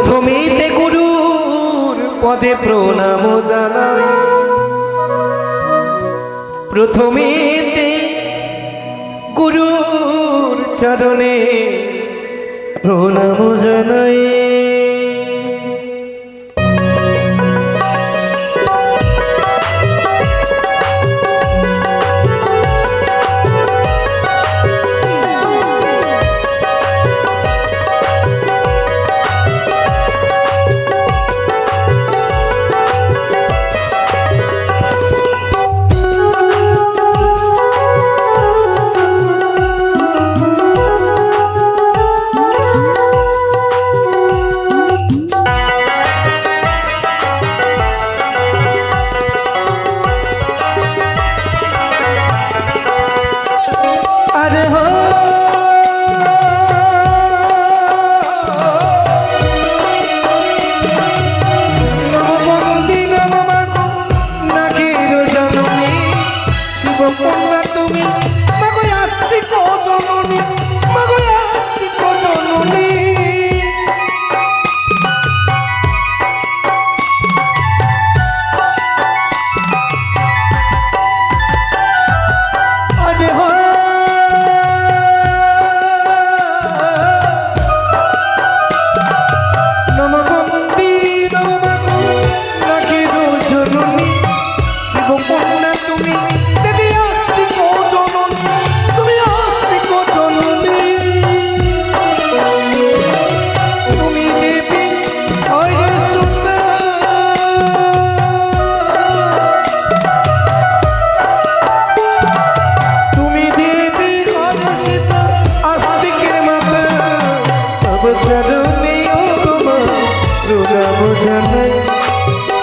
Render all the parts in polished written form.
প্রথমেতে গুরুর পদে প্রণাম জানাই, প্রথমেতে গুরুর চরণে প্রণাম জানাই।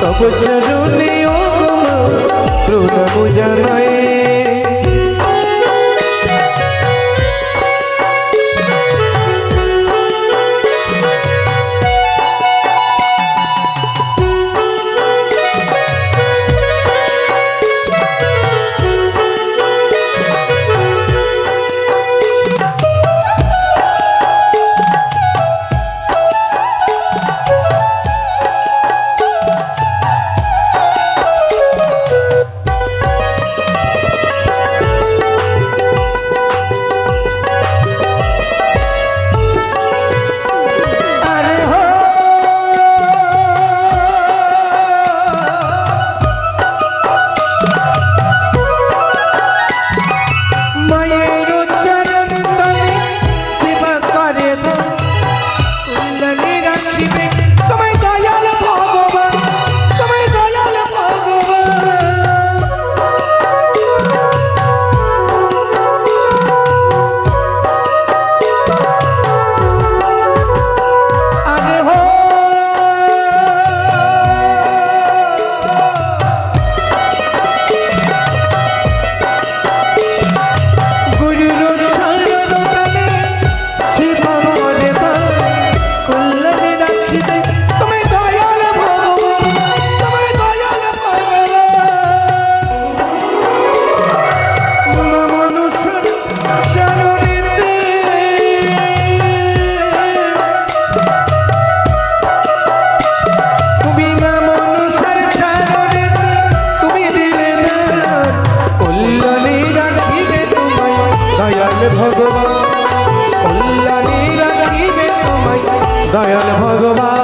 তব চরণে ও মা প্রণাম জানাই। দয়াল ভগবান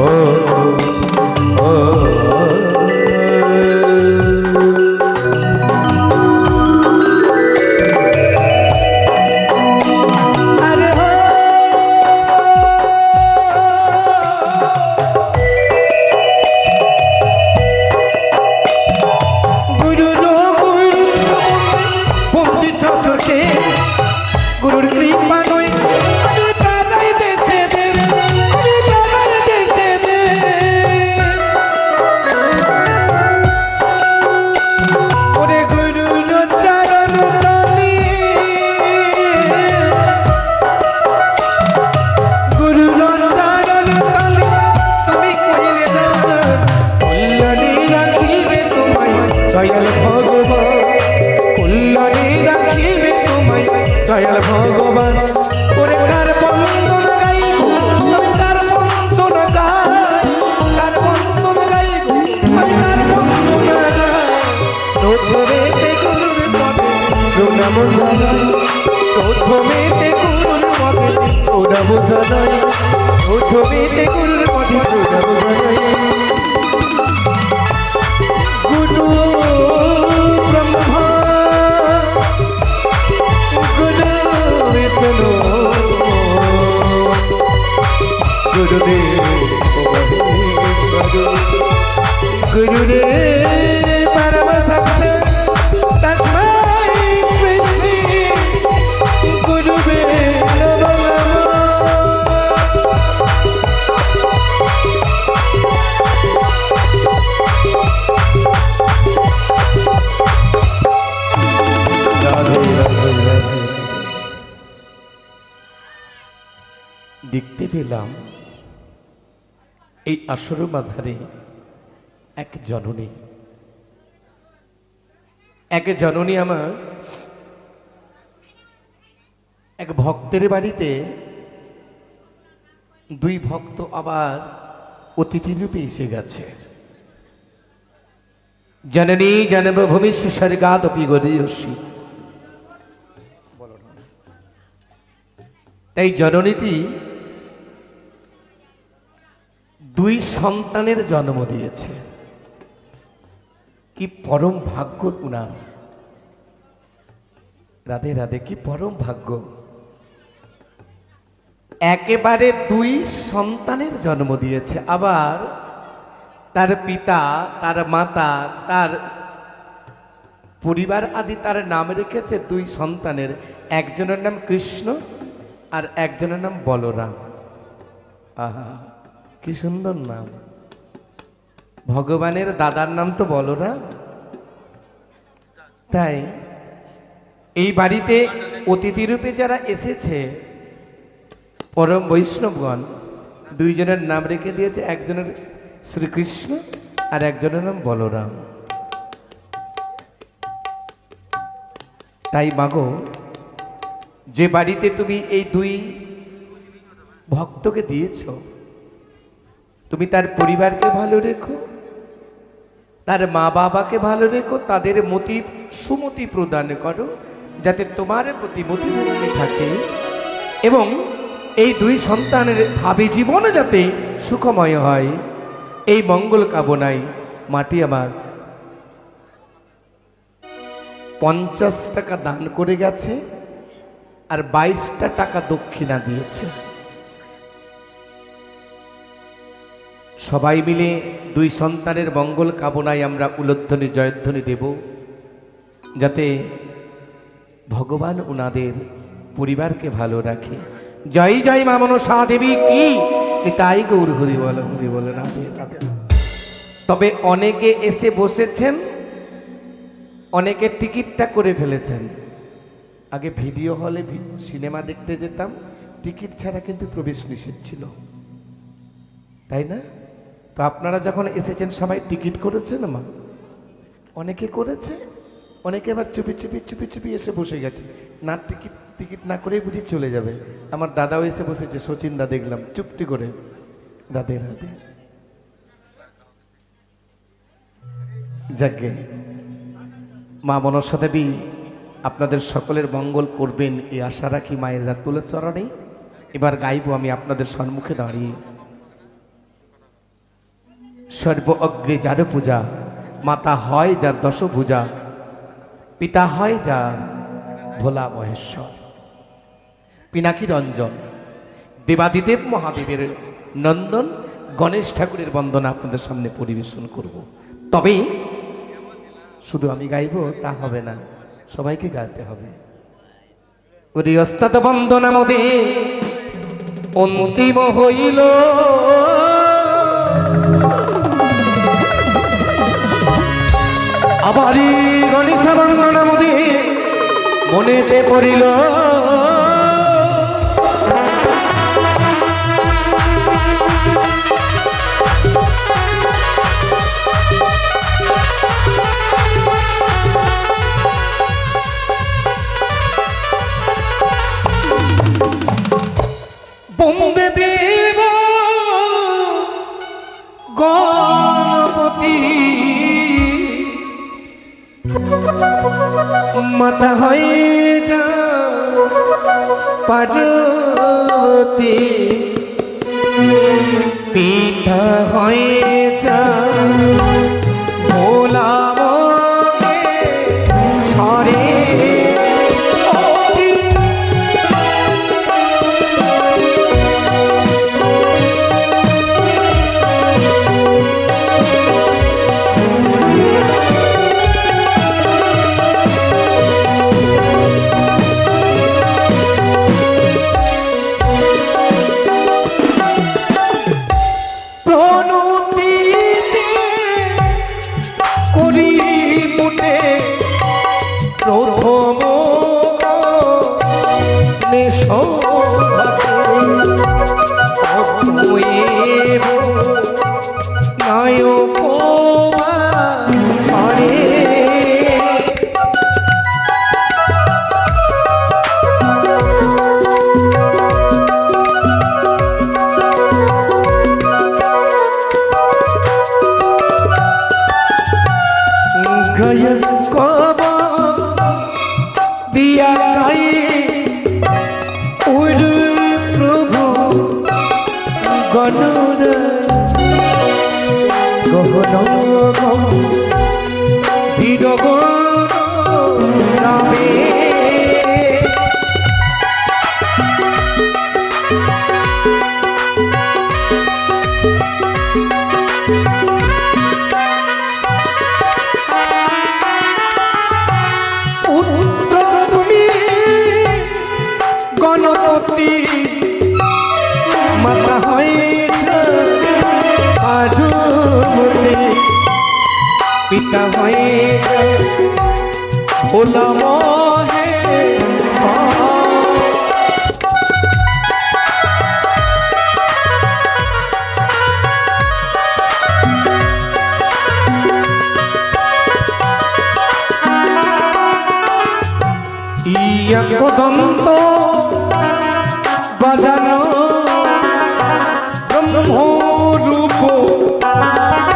ও ও আরে হো গুরু বন্দি চতুর্থে গুরুর কৃপা নয় আমি প্রাণাই দেশে দে আমি প্রাণাই দেশে দে ওরে গুরুর চরণ তলে গুরুর চরণ তলে তুমি কইলে না কল্যাণী রাখিবে তোমায় দয়াল ভগবান কল্যাণী রাখিবে তোমায় দয়াল ভগবান ওরে কার বন্দন গাইব আমি কার বন্দন গাই কার বন্দন গাইব আমি কার বন্দন গাই প্রথমেতে গুরুর পদে প্রণাম জানাই প্রথমেতে গুরুর পদে প্রণাম জানাই প্রথমেতে গুরুর পদে প্রণাম জানাই গুরু ব্রহ্মা গুরু বিষ্ণু গুরুদেব গুরুরে পরম সত্য তস্मै শ্রী গুরুবে নমঃ দেখতে পেলাম এই আসর মাঝারে এক জননী আমার এক ভক্তের বাড়িতে দুই ভক্ত আবার অতিথি রূপে এসে গেছে। জননী জন্মভূমি স্বর্গাদপি গরীয়সী। তাই জননীটি দুই সন্তানের জন্ম দিয়েছে। কি পরম ভাগ্য উনার, রাধে রাধে, কি পরম ভাগ্য। একেবারে দুই সন্তানের জন্ম দিয়েছে, আবার তার পিতা, তার মাতা, তার পরিবার আদি তার নাম রেখেছে দুই সন্তানের। একজনের নাম কৃষ্ণ আর একজনের নাম বলরাম। আহা, কি সুন্দর নাম। ভগবানের দাদার নাম তো বলরাম। তাই এই বাড়িতে অতিথি রূপে যারা এসেছে পরম বৈষ্ণবগণ, দুইজনের নাম রেখে দিয়েছে, একজনের শ্রীকৃষ্ণ আর একজনের নাম বলরাম। তাই মাগো, যে বাড়িতে তুমি এই দুই ভক্তকে দিয়েছ, তুমি তার পরিবারকে ভালো রেখো, তার মা বাবাকে ভালো রেখো, তাদের মতি সুমতি প্রদান করো, যাতে তোমার প্রতি মতিমুক্তি থাকে এবং এই দুই সন্তানের ভাবি জীবন যাতে সুখময় হয়, এই মঙ্গল কামনায় মাটি আমার 50 টাকা দান করে গেছে আর 22টা টাকা দক্ষিণা দিয়েছে। সবাই মিলে দুই সন্তানের মঙ্গল কামনায় আমরা উলধ্বনি জয়ধ্বনি দেব, যাতে ভগবান উনাদের পরিবারকে ভালো রাখে। জয় জয় মা মনসা দেবী কি, তাই গৌর হরি বল, হরি বল, রাধে রাধে। তবে অনেকে এসে বসেছেন, অনেকে টিকিটটা করে ফেলেছেন। আগে ভিডিও হলে সিনেমা দেখতে যেতাম, টিকিট ছাড়া কিন্তু প্রবেশ নিষেধ ছিল, তাই না? তো আপনারা যখন এসেছেন সবাই টিকিট করেছেন মা? অনেকে করেছে, অনেকে আবার চুপি চুপি চুপি চুপি এসে বসে গেছে। না টিকিট না করেই বুঝি চলে যাবে। আমার দাদাও এসে বসেছে, সচিন দা, দেখলাম চুপটি করে। রাধে রাধে। যাকে মা মনসা দেবী আপনাদের সকলের মঙ্গল করবেন এই আশা রাখি মায়ের রাতুলের চরণে। এবার গাইব আমি আপনাদের সম্মুখে দাঁড়িয়ে। সর্ব অগ্রে যার পূজা, মাতা হয় যার দশভুজা, পিতা হয় যার ভোলা মহেশ্বর। পিনাকি রঞ্জন দেবাদিদেব মহাদেবের নন্দন গণেশ ঠাকুরের বন্দনা আপনাদের সামনে পরিবেশন করব। তবে শুধু আমি গাইব তা হবে না, সবাইকে গাইতে হবে। ওরে ওস্তাদ বন্দনা মদে অন্তিম হইল, আবারই গণেশ বন্দনা মদে মনেতে পড়িল। বন্দে দেব গণপতি, মাতা হয়ে যা পার্বতী, পিতা হয়ে যা ভোলা মহেশ্বরে। গণপতি মাতা হয়ে পার্বতী, পিতা হয়ে ভোলা মহেশ্বর। দন্ত গজানো ব্রহ্মরূপ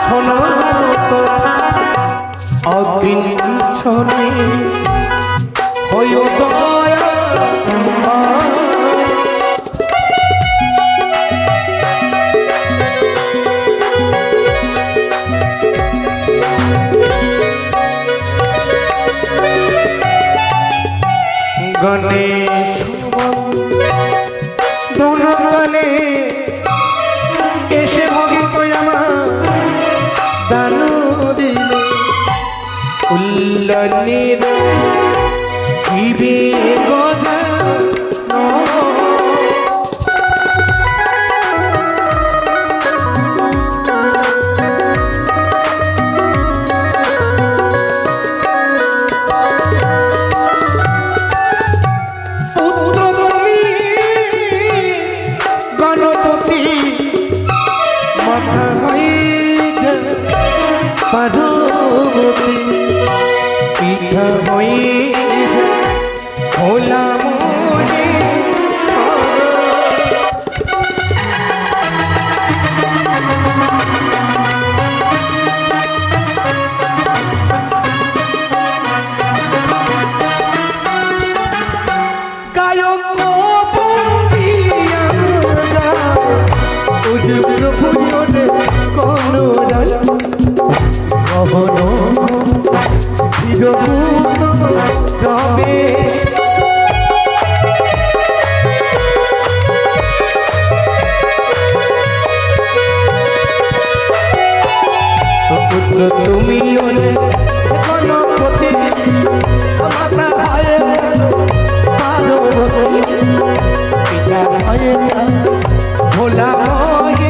সনাত অগ্নিচ্ছনে হয় দয়া। গণেশ দোনকালে এসে ভগিত আমার দান দিলে, উল্লনির দিবে গজা পার্বতী, পিতা হয়ে ভোলা গায়ক প্রভু কোন তুমি ওরে গণপতি মাতা হয়ে পার্বতী পিতা হয়ে ভোলা হয়ে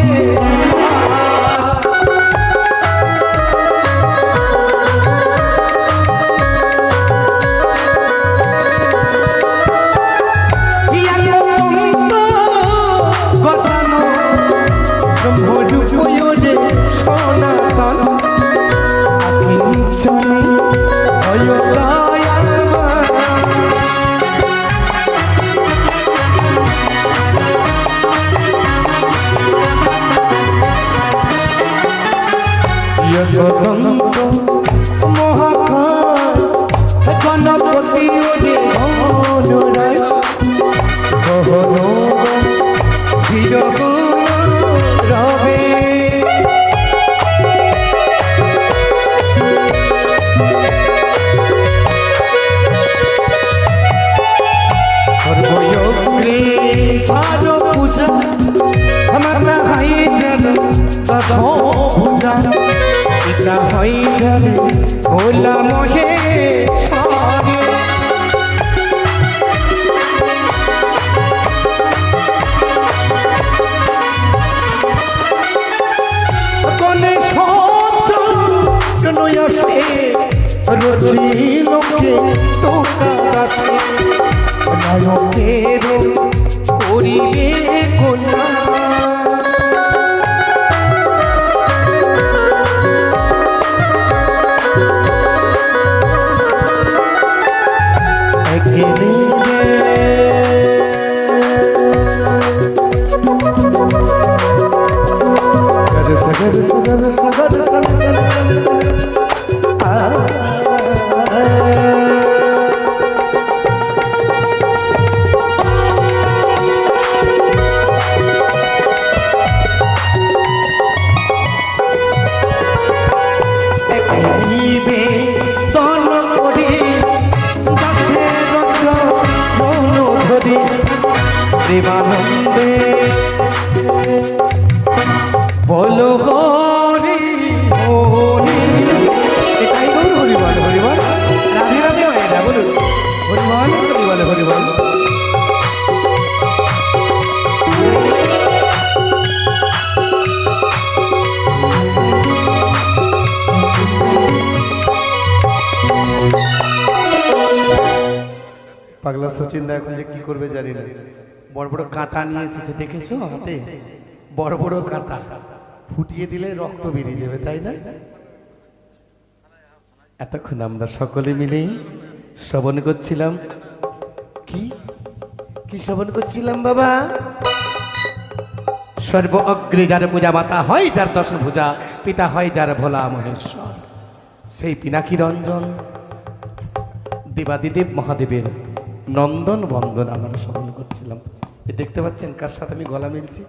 গণপতি ওরে অনুরায় কহনো ধীর রবে সর্বয়গ্রে ভালো পূজা আমার হাই যেন পূজা পিতা হই যেন ভোলা মহে রচি লোকে তোকাছে নায়কের করিবে কন্যা প্রেমানন্দে বলো হরি হরি এটাই বল হরিবল হরিবল রাধে রাধে হয় না বলুন হরিবল হরিবল হরিবল পাগলা সচিন দা এখন যে কি করবে জানি না বড় বড় কাঁটা নিয়ে এসেছে দেখেছো হাতে বড় বড় কাঁটা ফুটিয়ে দিলে রক্ত বেরিয়ে যাবে তাই না এতক্ষণ আমরা সকলে মিলে শ্রবণ করছিলাম কি কি শ্রবণ করছিলাম বাবা সর্ব অগ্রে যার পূজা মাতা হয় যার দশভুজা পিতা হয় যার ভোলা মহেশ্বর সেই পিনাকি রঞ্জন দেবাদিদেব মহাদেবের নন্দন বন্দন আমরা স্মরণ করছিলাম দেখতে পাচ্ছেন কার সাথে আমি গলা মিলছি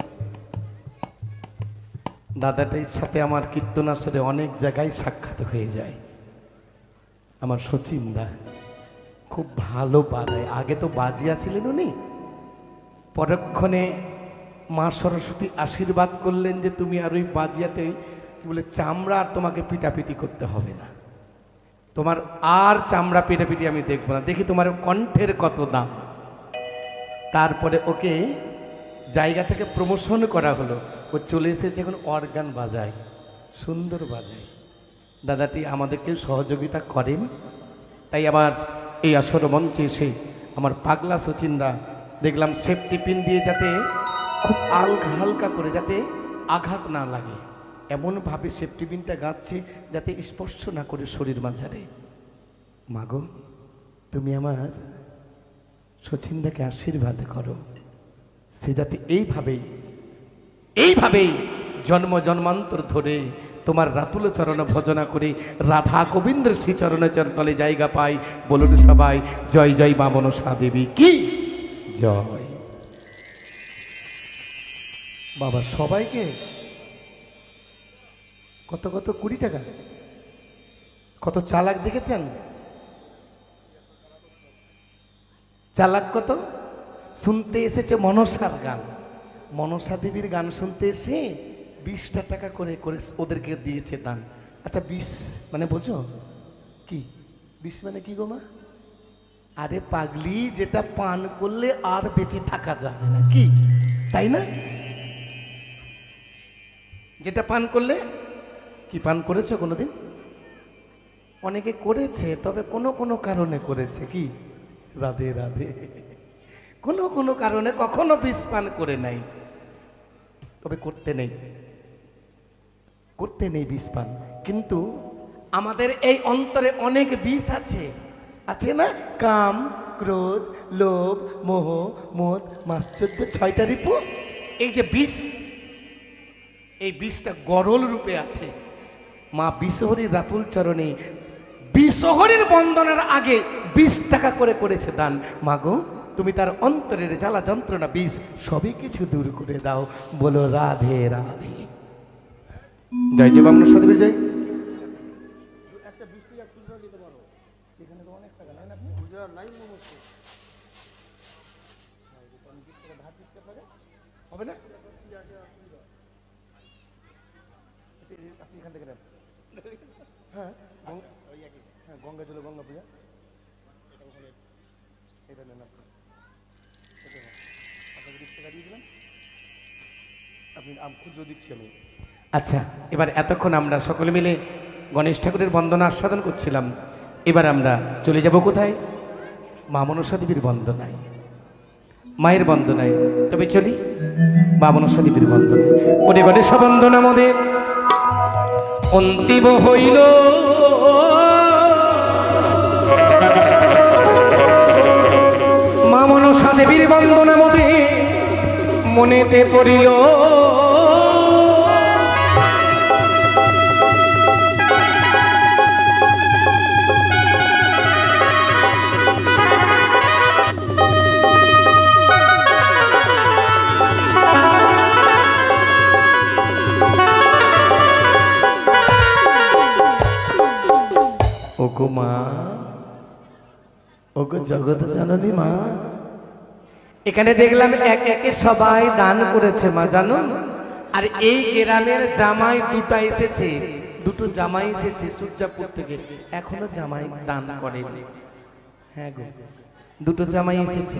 দাদাটির সাথে আমার কীর্তনার সাথে অনেক জায়গায় সাক্ষাৎ হয়ে যায় আমার সচিনদা খুব ভালো বাজায় আগে তো বাজিয়া ছিলেন উনি পরক্ষণে মা সরস্বতী আশীর্বাদ করলেন যে তুমি আর ওই বাজিয়াতে কি বলে চামড়া আর তোমাকে পিটাপিটি করতে হবে না তোমার আর চামড়া পিটাপিটি আমি দেখবো না দেখি তোমার কণ্ঠের কত দাম তারপরে ওকে জায়গা থেকে প্রমোশন করা হলো ও চলে এসেছে এখন অর্গান বাজায় সুন্দর বাজায় দাদাটি আমাদেরকে সহযোগিতা করেন তাই আবার এই আসর মঞ্চে এসে আমার পাগলা সচিনদা দেখলাম সেফটি পিন দিয়ে যাতে খুব হালকা করে যাতে আঘাত না লাগে এমনভাবে সেফটি পিনটা গাচ্ছে যাতে স্পর্শ না করে শরীর মাঝারে মাগো তুমি আমার সচিনদাকে আশীর্বাদ করো সে যাতে এইভাবেই জন্ম জন্মান্তর ধরে তোমার রাতুল চরণ ভজনা করে রাধা গোবিন্দের শ্রী চরণের তলে জায়গা পাই বলুন সবাই জয় জয় মা মনসা দেবী কি জয় বাবা সবাইকে কত কত 20 টাকা কত চালাক দেখেছেন চালাক কত শুনতে এসেছে মনসার গান মনসা দেবীর গান শুনতে এসে 20টা টাকা করে করে ওদেরকে দিয়েছে দান আচ্ছা বিষ মানে বোঝো কি? বিষ মানে কি গো মা? আরে পাগলি, যেটা পান করলে আর বেঁচে থাকা যাবে না, কি তাই না? যেটা পান করলে, কি পান করেছো কোনোদিন? অনেকে করেছে, তবে কোনো কোনো কারণে করেছে। কি? রাধে রাধে। কোনো কোনো কারণে কখনো বিষ পান করে নাই, তবে করতে নেই, করতে নেই বিষ পান। কিন্তু আমাদের এই অন্তরে অনেক বিষ আছে, আছে না? কাম, ক্রোধ, লোভ, মোহ, মদ, মাশ্চর্য, 6টা রিপু। এই যে বিষ, এই বিষটা গরল রূপে আছে। মা বিশ্বহরীর রাতুল চরণে বিশ্বহরীর বন্দনার আগে 20 টাকা করে করেছে দান। মাগো, তুমি তার অন্তরের জ্বালা যন্ত্রণা বিষ সবই কিছু দূর করে দাও। বলো রাধে রাধে। জয় জয় বামন সদেবের জয়। হবে না? আপনি এখান থেকে নেন। হ্যাঁ হ্যাঁ, গঙ্গা জল, গঙ্গা পূজা এটা নেন আপনি। আপনাকে 20 টাকা দিয়ে দিলাম, আপনি খুচরো দিচ্ছি আমি। আচ্ছা, এবার এতক্ষণ আমরা সকলে মিলে গণেশ ঠাকুরের বন্দনা আস্বাদন করছিলাম। এবার আমরা চলে যাব কোথায়? মা মনসা দেবীর বন্দনায়, মায়ের বন্দনায়। তবে চলি মা মনসা দেবীর বন্দনায়। ওরে গণেশ বন্দনা মোদের অন্তিম হইল, মা মনসা দেবীর বন্দনা মোদে মনেতে পড়িল। ওগো মা, ওগো জগৎ জননী মা, এখানে দেখলাম এক একে সবাই দান করেছে মা, জানো? আর এই গ্রামের জামাই দুটো এসেছে, দুটো জামাই এসেছে সূর্যাপুর থেকে, এখনো জামাই দান করেনি। হ্যাঁ গো, দুটো জামাই এসেছে।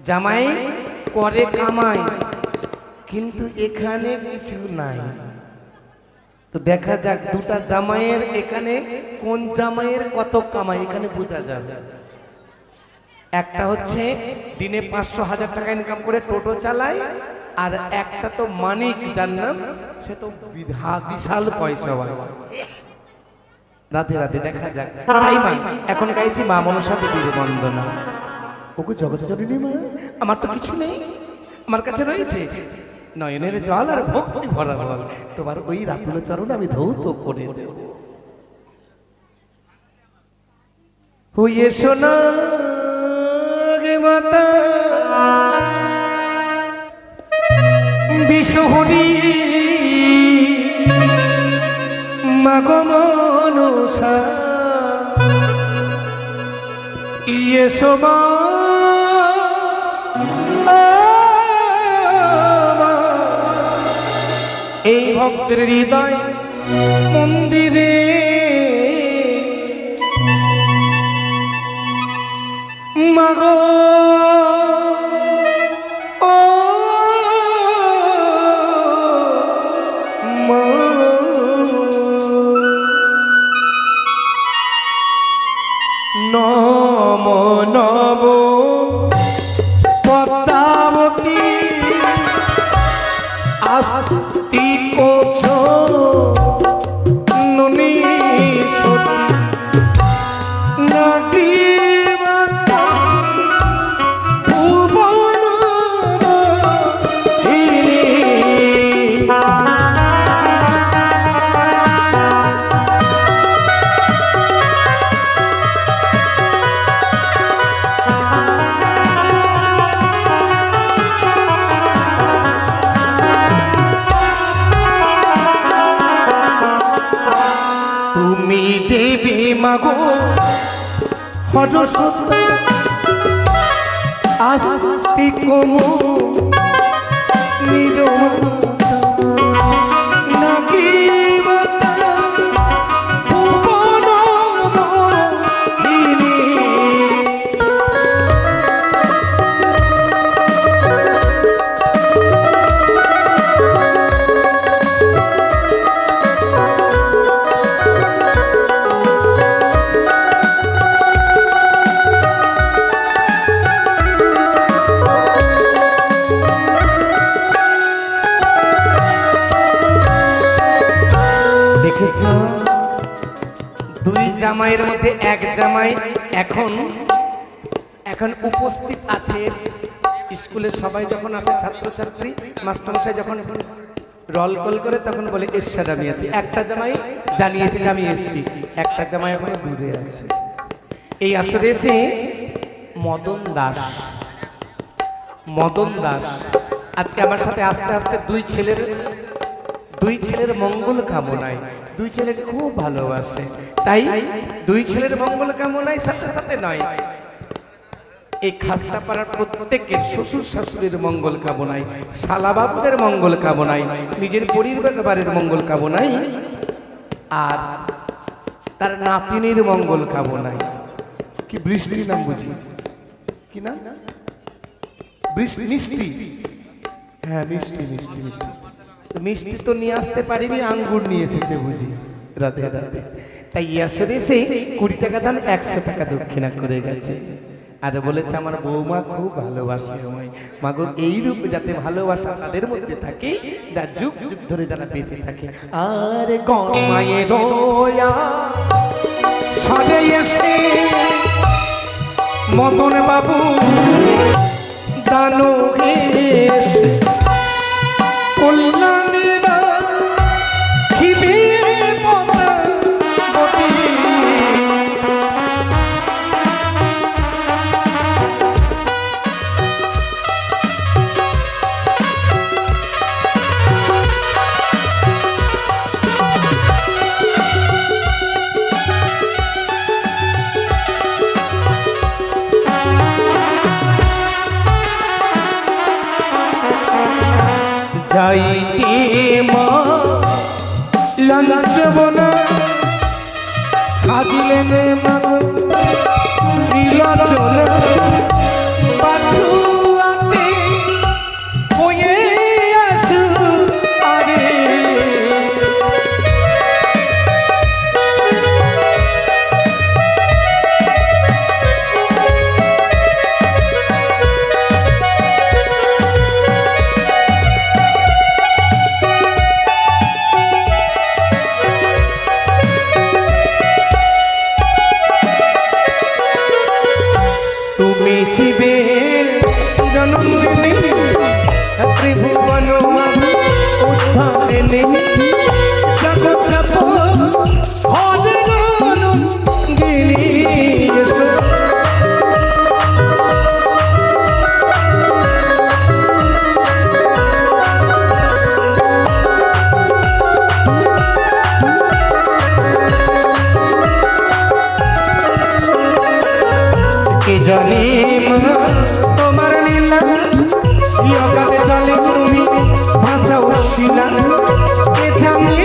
জামাই করে কামাই, কিন্তু এখানে কিছু নাই। তো দেখা যাক দুটা জামাইয়ের এখানে কোন জামাইয়ের কত কামাই এখানে বোঝা যাবে। একটা হচ্ছে দিনে 500-1000 টাকা ইনকাম করে টোটো চালায়, আর একটা তো মানিক, যার নাম, সে তো বিশাল পয়সা হয়। রাধে রাধে, দেখা যাক। তাই মা এখন গাইছি মা মনসা দেবীর বন্দনা। ওগো জগৎ জননী মা, আমার তো কিছু নেই, আমার কাছে রয়েছে নয়নের জল আর ভক্তি ভরা বল। তোমার ওই রাতুল চরণ আমি ধৌত করে দেব। হইয়ে শোনা গে মাতা বিশ্বহরি মাগো মনসা, ইয়ে শোভা এই ভক্তের হৃদয় মন্দিরে মাগো ও মা, নম নব পদ্মাবতী আস্তি কোছ ননি সতী নাগি মাতা ভুবন তুমি দেবী মাগো হরসুন্দর আস্তিক নিরমতা নাগি মাতা দেখেছ দুই জামাইয়ের মধ্যে এক জামাই এখন এখন উপস্থিত আছে। স্কুলে সবাই যখন আসে, ছাত্রছাত্রী মাস্টারমশাই যখন রল কল করে তখন বলে এরশাদ আমি আছি। একটা জামাই জানিয়েছে যে আমি এসেছি, একটা জামাই এখন দূরে আছে। এই আসরে এসে মদন দাস, মদন দাস আজকে আমার সাথে আস্তে আস্তে দুই ছেলের মঙ্গল কামনায়, দুই ছেলেকে খুব ভালোবাসে, তাই দুই ছেলের মঙ্গল কামনায় সাথে সাথে নয়, এই খাস্তা পাড়ার প্রত্যেকের শ্বশুর শাশুড়ির মঙ্গল কামনায়, শালাবাবুদের মঙ্গল কামনায়, নিজের পরিবারের মঙ্গল কামনায়, আর তার নাতিনির মঙ্গল কামনায়। কি বৃষ্টি নাম বুঝি কি না? মিষ্টি, হ্যাঁ মিষ্টি মিষ্টি মিষ্টি। মিষ্টি তো নিয়ে আসতে পারিনি, আঙ্গুর নিয়ে এসেছে বুঝি রাতে রাতে। তাই আসলে এসে 20 টাকা দান 100 টাকা দক্ষিণা করে গেছে, আর বলেছে আমার বৌমা খুব ভালোবাসে আমায়, মাগো এইরূপ যাতে ভালোবাসা তাদের মধ্যে থাকে, যুগ যুগ ধরে যারা বেঁচে থাকে। আর গমায়ে রোয়া সরে এসে মদন বাবু দানো এসে কল্যাণীরা খিবে যাইতে মা লঞ্চবনা সাজিলেন মাগো নীলাচল বাছুয়াতে হয়ে আসু আরে শিবে জনমিনী ত্রিভুবন উদ্ধারিণী জগৎ জানি তোমার লীলা জগতে চলে তুমি ভাষা উশিলা কে জানি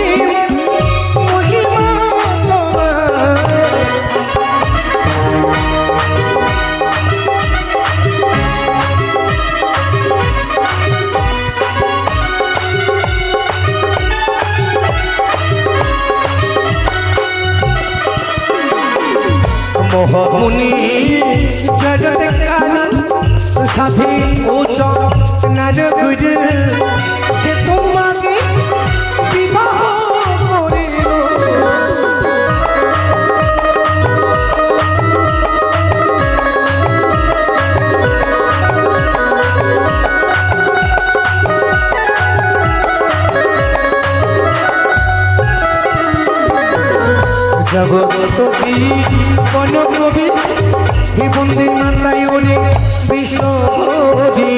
মহিমা মোহমুনি জগৎ কাল সাথে উচ্চ নাজ গুজ সে তোমাকে বিবাহ করিল জগৎ বনকবি হে বন্দে মাতায় ওরে বিশ্বজি।